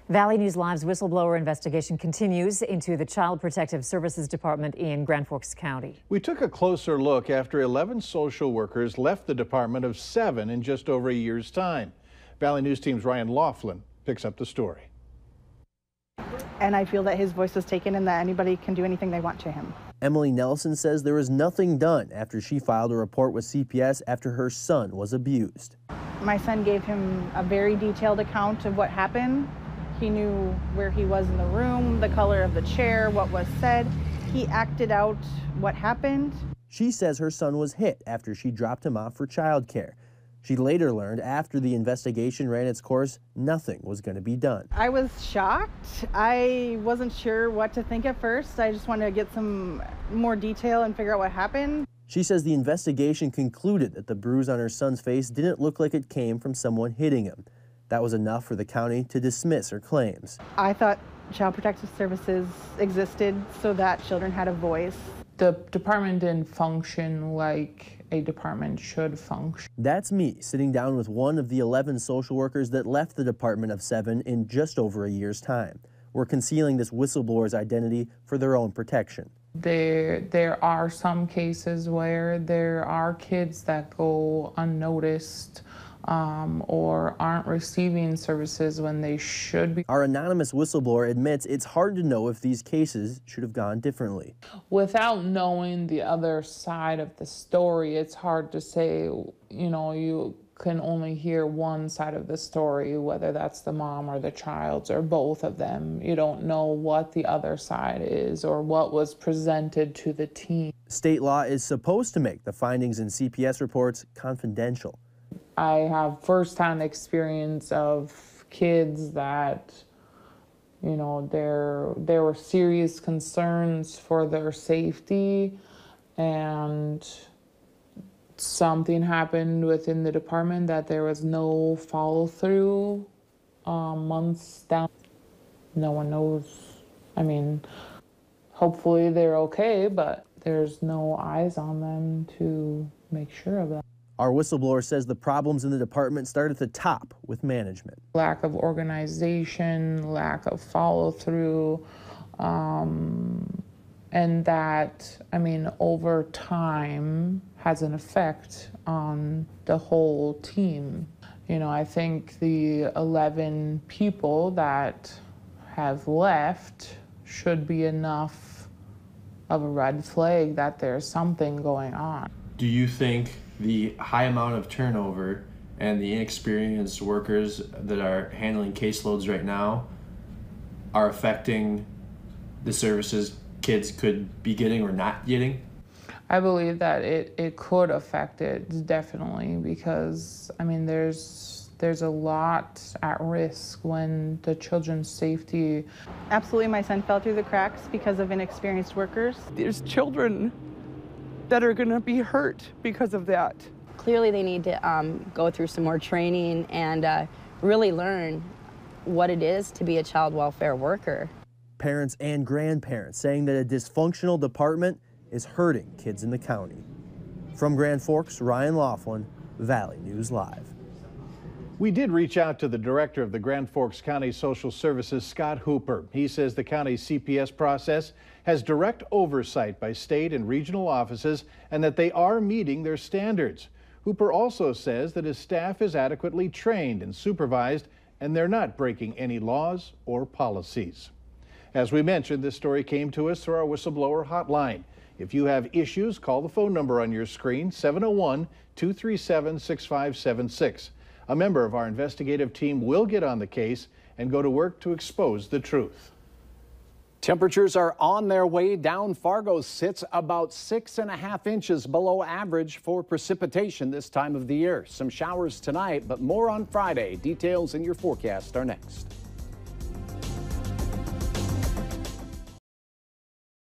Valley News Live's whistleblower investigation continues into the Child Protective Services Department in Grand Forks County. We took a closer look after 11 social workers left the department of 7 in just over a year's time. Valley News Team's Ryan Laughlin picks up the story. And I feel that his voice was taken and that anybody can do anything they want to him. Emily Nelson says there was nothing done after she filed a report with CPS after her son was abused. My son gave him a very detailed account of what happened. He knew where he was in the room, the color of the chair, what was said. He acted out what happened. She says her son was hit after she dropped him off for childcare. She later learned after the investigation ran its course, nothing was going to be done. I was shocked. I wasn't sure what to think at first. I just wanted to get some more detail and figure out what happened. She says the investigation concluded that the bruise on her son's face didn't look like it came from someone hitting him. That was enough for the county to dismiss her claims. I thought Child Protective Services existed so that children had a voice. The department didn't function like a department should function. That's me sitting down with one of the 11 social workers that left the department of 7 in just over a year's time. We're concealing this whistleblower's identity for their own protection. There are some cases where there are kids that go unnoticed or aren't receiving services when they should be. Our anonymous whistleblower admits it's hard to know if these cases should have gone differently. Without knowing the other side of the story, it's hard to say, you can only hear one side of the story, whether that's the mom or the child's or both of them. You don't know what the other side is or what was presented to the team. State law is supposed to make the findings in CPS reports confidential. I have firsthand experience of kids that, there were serious concerns for their safety, and something happened within the department that there was no follow-through months down. No one knows. Hopefully they're okay, but there's no eyes on them to make sure of that. Our whistleblower says the problems in the department start at the top with management. Lack of organization, lack of follow-through, and that, over time has an effect on the whole team. I think the 11 people that have left should be enough of a red flag that there's something going on. Do you think the high amount of turnover and the inexperienced workers that are handling caseloads right now are affecting the services kids could be getting or not getting? I believe that it could affect it, definitely, because there's a lot at risk when the children's safety. Absolutely, my son fell through the cracks because of inexperienced workers. There's children that are going to be hurt because of that. Clearly they need to go through some more training and really learn what it is to be a child welfare worker. Parents and grandparents saying that a dysfunctional department is hurting kids in the county. From Grand Forks, Ryan Laughlin, Valley News Live. We did reach out to the director of the Grand Forks County Social Services, Scott Hooper. He says the county's CPS process has direct oversight by state and regional offices and that they are meeting their standards. Hooper also says that his staff is adequately trained and supervised and they're not breaking any laws or policies. As we mentioned, this story came to us through our whistleblower hotline. If you have issues, call the phone number on your screen, 701-237-6576. A member of our investigative team will get on the case and go to work to expose the truth. Temperatures are on their way down. Fargo sits about 6.5 inches below average for precipitation this time of the year. Some showers tonight, but more on Friday. Details in your forecast are next.